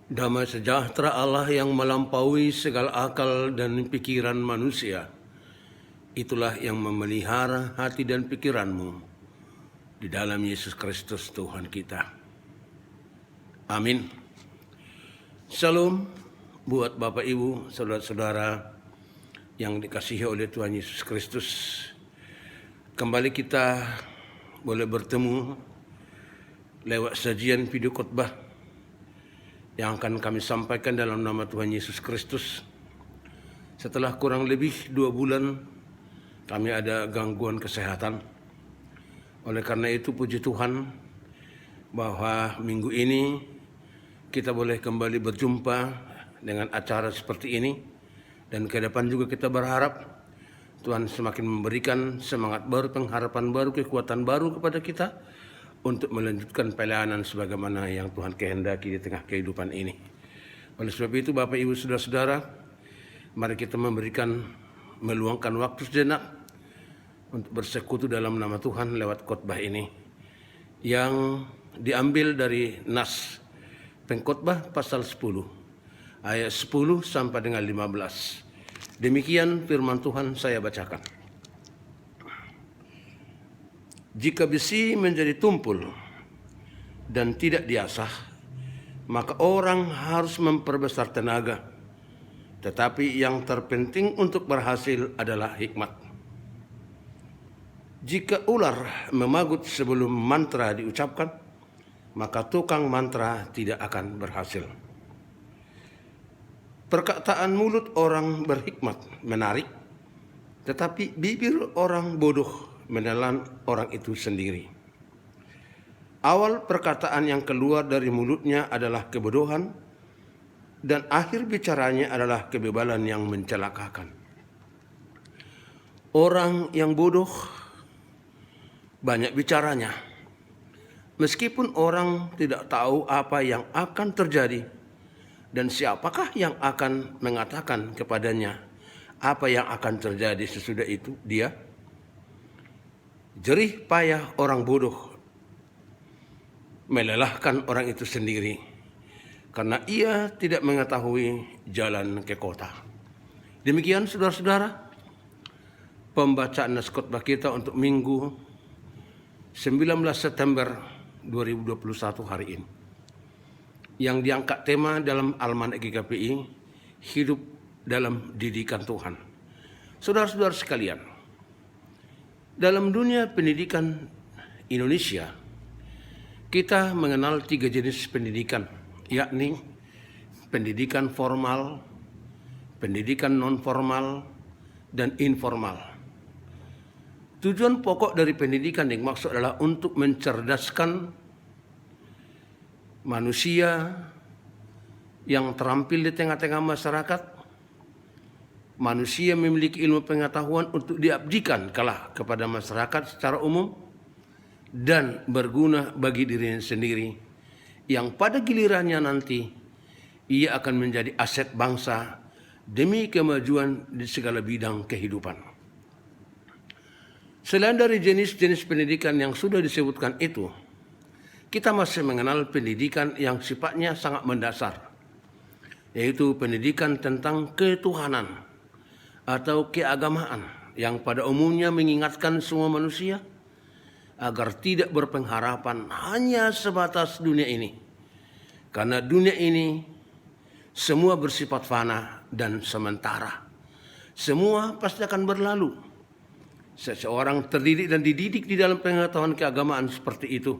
Damai sejahtera Allah yang melampaui segala akal dan pikiran manusia, itulah yang memelihara hati dan pikiranmu di dalam Yesus Kristus Tuhan kita. Amin. Shalom buat Bapak Ibu, saudara-saudara yang dikasihi oleh Tuhan Yesus Kristus. Kembali kita boleh bertemu lewat sajian video khotbah yang akan kami sampaikan dalam nama Tuhan Yesus Kristus. Setelah kurang lebih 2 bulan kami ada gangguan kesehatan. Oleh karena itu puji Tuhan bahwa minggu ini kita boleh kembali berjumpa dengan acara seperti ini. Dan ke depan juga kita berharap Tuhan semakin memberikan semangat baru, pengharapan baru, kekuatan baru kepada kita untuk melanjutkan pelayanan sebagaimana yang Tuhan kehendaki di tengah kehidupan ini. Oleh sebab itu Bapak Ibu Saudara-saudara, mari kita meluangkan waktu sejenak untuk bersekutu dalam nama Tuhan lewat khotbah ini yang diambil dari Nas Pengkhotbah pasal 10 ayat 10 sampai dengan 15. Demikian firman Tuhan, saya bacakan. Jika besi menjadi tumpul dan tidak diasah, maka orang harus memperbesar tenaga. Tetapi yang terpenting untuk berhasil adalah hikmat. Jika ular memagut sebelum mantra diucapkan, maka tukang mantra tidak akan berhasil. Perkataan mulut orang berhikmat menarik, tetapi bibir orang bodoh menelan orang itu sendiri. Awal perkataan yang keluar dari mulutnya adalah kebodohan, dan akhir bicaranya adalah kebebalan yang mencelakakan. Orang yang bodoh banyak bicaranya, meskipun orang tidak tahu apa yang akan terjadi dan siapakah yang akan mengatakan kepadanya apa yang akan terjadi sesudah itu dia. Jerih payah orang bodoh melelahkan orang itu sendiri, karena ia tidak mengetahui jalan ke kota. Demikian saudara-saudara, pembacaan nas khotbah kita untuk Minggu 19 September 2021 hari ini, yang diangkat tema dalam Almanak GKPI, hidup dalam didikan Tuhan. Saudara-saudara sekalian, dalam dunia pendidikan Indonesia, kita mengenal 3 jenis pendidikan, yakni pendidikan formal, pendidikan non-formal, dan informal. Tujuan pokok dari pendidikan yang maksud adalah untuk mencerdaskan manusia yang terampil di tengah-tengah masyarakat. Manusia memiliki ilmu pengetahuan untuk diabdikan kepada masyarakat secara umum dan berguna bagi dirinya sendiri, yang pada gilirannya nanti ia akan menjadi aset bangsa demi kemajuan di segala bidang kehidupan. Selain dari jenis-jenis pendidikan yang sudah disebutkan itu, kita masih mengenal pendidikan yang sifatnya sangat mendasar, yaitu pendidikan tentang ketuhanan atau keagamaan yang pada umumnya mengingatkan semua manusia agar tidak berpengharapan hanya sebatas dunia ini. Karena dunia ini semua bersifat fana dan sementara. Semua pasti akan berlalu. Seseorang terdidik dan dididik di dalam pengetahuan keagamaan seperti itu.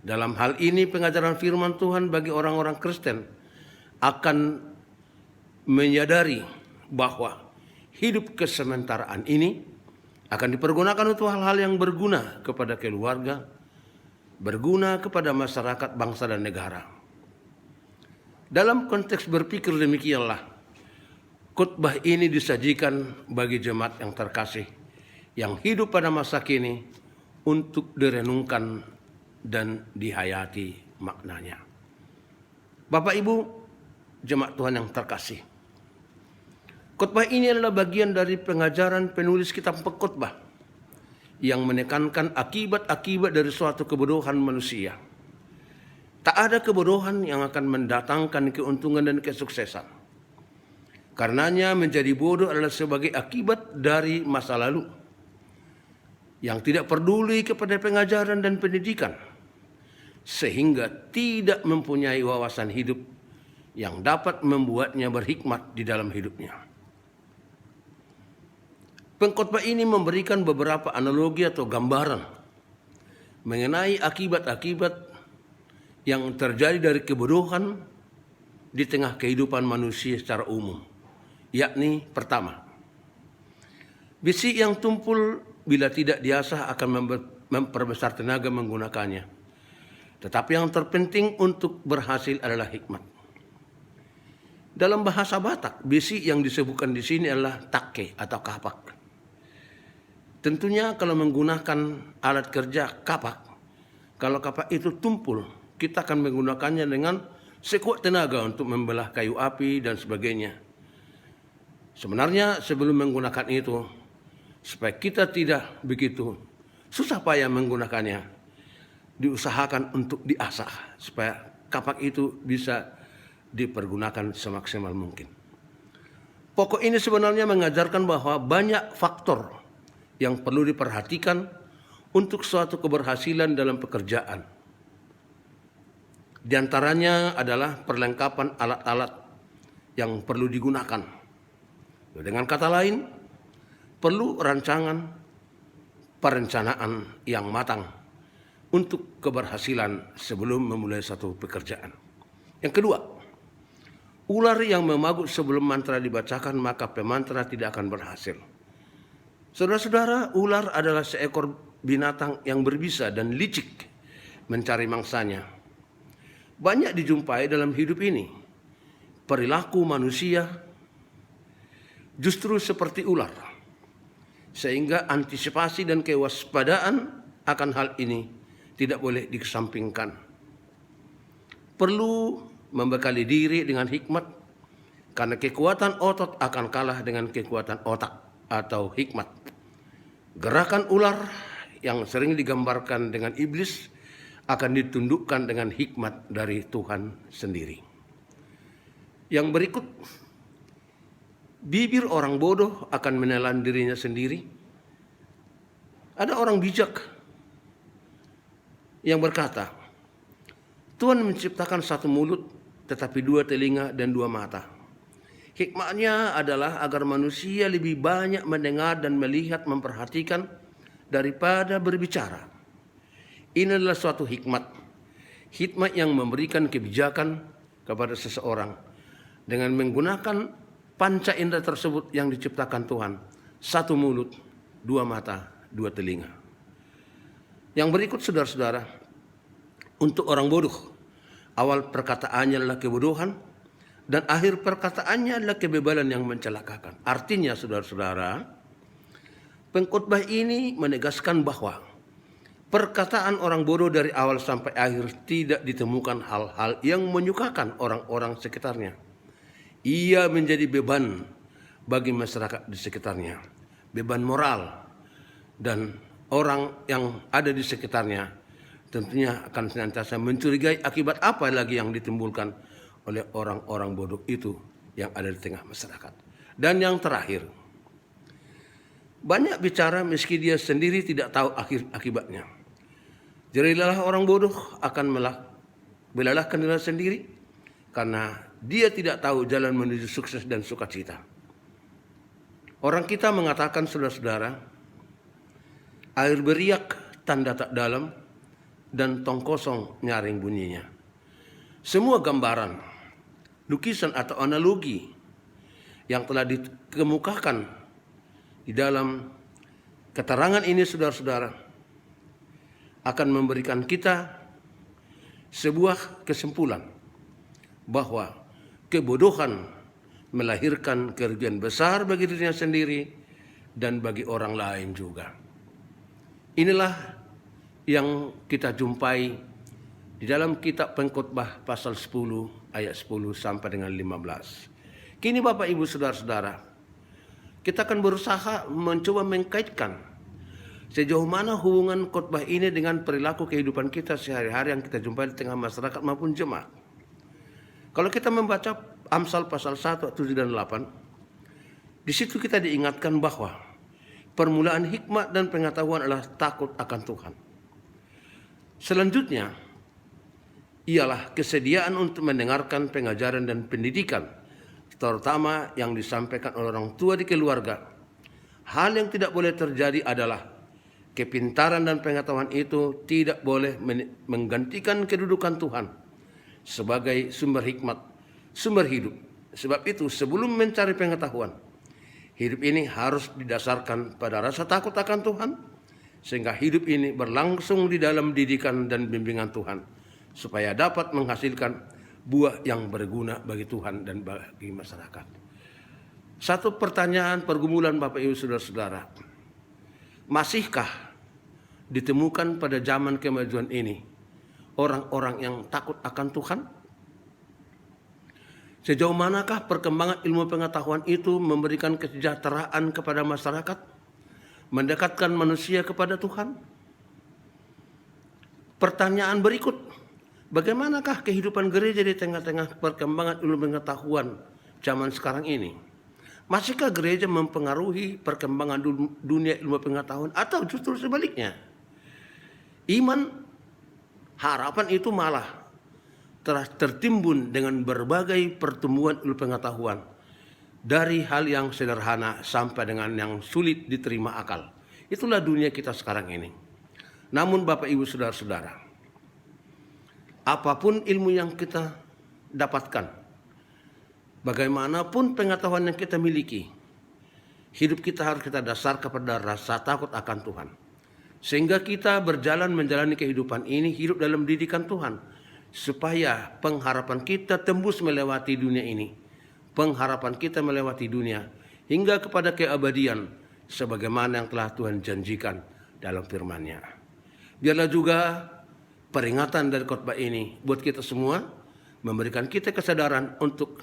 Dalam hal ini pengajaran firman Tuhan bagi orang-orang Kristen akan menyadari bahwa hidup kesementaraan ini akan dipergunakan untuk hal-hal yang berguna kepada keluarga, berguna kepada masyarakat, bangsa, dan negara. Dalam konteks berpikir demikianlah, khotbah ini disajikan bagi jemaat yang terkasih, yang hidup pada masa kini untuk direnungkan dan dihayati maknanya. Bapak Ibu, jemaat Tuhan yang terkasih, khotbah ini adalah bagian dari pengajaran penulis kitab pengkhotbah yang menekankan akibat-akibat dari suatu kebodohan manusia. Tak ada kebodohan yang akan mendatangkan keuntungan dan kesuksesan. Karenanya menjadi bodoh adalah sebagai akibat dari masa lalu yang tidak peduli kepada pengajaran dan pendidikan, sehingga tidak mempunyai wawasan hidup yang dapat membuatnya berhikmat di dalam hidupnya. Pengkhotbah ini memberikan beberapa analogi atau gambaran mengenai akibat-akibat yang terjadi dari kebodohan di tengah kehidupan manusia secara umum. Yakni pertama, besi yang tumpul bila tidak diasah akan memperbesar tenaga menggunakannya. Tetapi yang terpenting untuk berhasil adalah hikmat. Dalam bahasa Batak, besi yang disebutkan di sini adalah take atau kapak. Tentunya kalau menggunakan alat kerja kapak, kalau kapak itu tumpul, kita akan menggunakannya dengan sekuat tenaga untuk membelah kayu api dan sebagainya. Sebenarnya sebelum menggunakan itu, supaya kita tidak begitu susah payah menggunakannya, diusahakan untuk diasah supaya kapak itu bisa dipergunakan semaksimal mungkin. Pokok ini sebenarnya mengajarkan bahwa banyak faktor yang perlu diperhatikan untuk suatu keberhasilan dalam pekerjaan. Di antaranya adalah perlengkapan alat-alat yang perlu digunakan. Dengan kata lain, perlu perencanaan yang matang untuk keberhasilan sebelum memulai satu pekerjaan. Yang kedua, ular yang memagut sebelum mantra dibacakan, maka pemantra tidak akan berhasil. Saudara-saudara, ular adalah seekor binatang yang berbisa dan licik mencari mangsanya. Banyak dijumpai dalam hidup ini. Perilaku manusia justru seperti ular, sehingga antisipasi dan kewaspadaan akan hal ini tidak boleh dikesampingkan. Perlu membekali diri dengan hikmat, karena kekuatan otot akan kalah dengan kekuatan otak atau hikmat. Gerakan ular yang sering digambarkan dengan iblis akan ditundukkan dengan hikmat dari Tuhan sendiri. Yang berikut, bibir orang bodoh akan menelan dirinya sendiri. Ada orang bijak yang berkata, Tuhan menciptakan satu mulut, tetapi dua telinga dan dua mata. Hikmahnya adalah agar manusia lebih banyak mendengar dan melihat, memperhatikan daripada berbicara. Ini adalah suatu hikmat. Hikmat yang memberikan kebijakan kepada seseorang dengan menggunakan panca indera tersebut yang diciptakan Tuhan. Satu mulut, dua mata, dua telinga. Yang berikut saudara-saudara, untuk orang bodoh, awal perkataannya adalah kebodohan, dan akhir perkataannya adalah kebebalan yang mencelakakan. Artinya saudara-saudara, pengkhotbah ini menegaskan bahwa perkataan orang bodoh dari awal sampai akhir tidak ditemukan hal-hal yang menyukakan orang-orang sekitarnya. Ia menjadi beban bagi masyarakat di sekitarnya, beban moral, dan orang yang ada di sekitarnya tentunya akan senantiasa mencurigai akibat apa lagi yang ditimbulkan oleh orang-orang bodoh itu yang ada di tengah masyarakat. Dan yang terakhir, banyak bicara meski dia sendiri tidak tahu akhir akibatnya. Jadilah orang bodoh akan melalahkan diri sendiri karena dia tidak tahu jalan menuju sukses dan sukacita. Orang kita mengatakan, saudara-saudara, air beriak tanda tak dalam dan tong kosong nyaring bunyinya. Semua gambaran, lukisan atau analogi yang telah dikemukakan di dalam keterangan ini, saudara-saudara, akan memberikan kita sebuah kesimpulan bahwa kebodohan melahirkan kerugian besar bagi dirinya sendiri dan bagi orang lain juga. Inilah yang kita jumpai di dalam kitab Pengkhotbah pasal 10 ayat 10 sampai dengan 15. Kini Bapak Ibu Saudara-saudara, kita akan berusaha mencoba mengkaitkan Sejauh mana hubungan khotbah ini dengan perilaku kehidupan kita sehari-hari yang kita jumpai di tengah masyarakat maupun jemaat? Kalau kita membaca Amsal pasal 1, 7 dan 8, di situ kita diingatkan bahwa permulaan hikmat dan pengetahuan adalah takut akan Tuhan. Selanjutnya, ialah kesediaan untuk mendengarkan pengajaran dan pendidikan, terutama yang disampaikan oleh orang tua di keluarga. Hal yang tidak boleh terjadi adalah kepintaran dan pengetahuan itu tidak boleh menggantikan kedudukan Tuhan sebagai sumber hikmat, sumber hidup. Sebab itu sebelum mencari pengetahuan, hidup ini harus didasarkan pada rasa takut akan Tuhan, sehingga hidup ini berlangsung di dalam didikan dan bimbingan Tuhan, supaya dapat menghasilkan buah yang berguna bagi Tuhan dan bagi masyarakat. Satu pertanyaan pergumulan Bapak Ibu Saudara-saudara, masihkah ditemukan pada zaman kemajuan ini orang-orang yang takut akan Tuhan? Sejauh manakah perkembangan ilmu pengetahuan itu memberikan kesejahteraan kepada masyarakat, mendekatkan manusia kepada Tuhan? Pertanyaan berikut, bagaimanakah kehidupan gereja di tengah-tengah perkembangan ilmu pengetahuan zaman sekarang ini? Masihkah gereja mempengaruhi perkembangan dunia ilmu pengetahuan atau justru sebaliknya? Iman, harapan itu malah telah tertimbun dengan berbagai pertemuan ilmu pengetahuan, dari hal yang sederhana sampai dengan yang sulit diterima akal. Itulah dunia kita sekarang ini. Namun Bapak Ibu Saudara-saudara, apapun ilmu yang kita dapatkan, bagaimanapun pengetahuan yang kita miliki, hidup kita harus kita dasar kepada rasa takut akan Tuhan. Sehingga kita menjalani kehidupan ini hidup dalam didikan Tuhan, supaya pengharapan kita tembus melewati dunia ini, pengharapan kita melewati dunia hingga kepada keabadian, sebagaimana yang telah Tuhan janjikan dalam firman-Nya. Biarlah juga peringatan dari khotbah ini buat kita semua, memberikan kita kesadaran untuk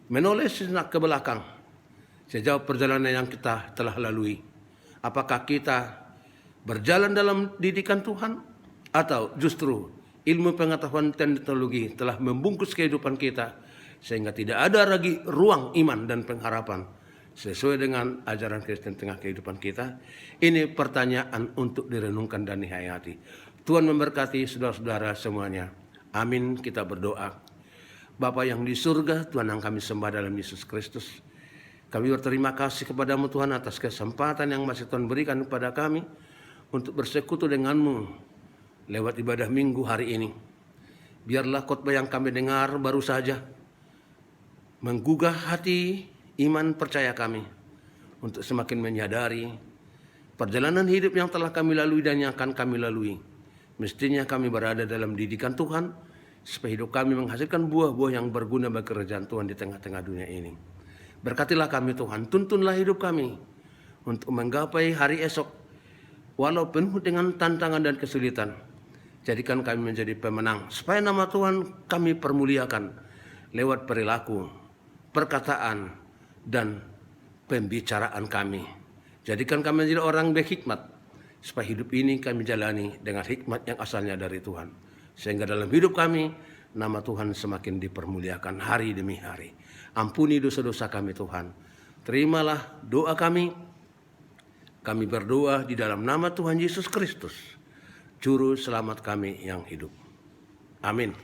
menoleh sejenak ke belakang sejauh perjalanan yang kita telah lalui. Apakah kita berjalan dalam didikan Tuhan, atau justru ilmu pengetahuan dan teknologi telah membungkus kehidupan kita sehingga tidak ada lagi ruang iman dan pengharapan sesuai dengan ajaran Kristen tengah kehidupan kita? Ini pertanyaan untuk direnungkan dan dihayati. Tuhan memberkati saudara-saudara semuanya. Amin. Kita berdoa. Bapa yang di surga, Tuhan yang kami sembah dalam Yesus Kristus, kami berterima kasih kepadamu Tuhan atas kesempatan yang masih Tuhan berikan kepada kami untuk bersekutu denganmu lewat ibadah minggu hari ini. Biarlah khotbah yang kami dengar baru saja menggugah hati iman percaya kami untuk semakin menyadari perjalanan hidup yang telah kami lalui dan yang akan kami lalui. Mestinya kami berada dalam didikan Tuhan, supaya hidup kami menghasilkan buah-buah yang berguna bagi kerajaan Tuhan di tengah-tengah dunia ini. Berkatilah kami Tuhan, tuntunlah hidup kami untuk menggapai hari esok, walau penuh dengan tantangan dan kesulitan. Jadikan kami menjadi pemenang, supaya nama Tuhan kami permuliakan lewat perilaku, perkataan, dan pembicaraan kami. Jadikan kami menjadi orang berhikmat, supaya hidup ini kami jalani dengan hikmat yang asalnya dari Tuhan. Sehingga dalam hidup kami, nama Tuhan semakin dipermuliakan hari demi hari. Ampuni dosa-dosa kami Tuhan. Terimalah doa kami. Kami berdoa di dalam nama Tuhan Yesus Kristus, Juru Selamat kami yang hidup. Amin.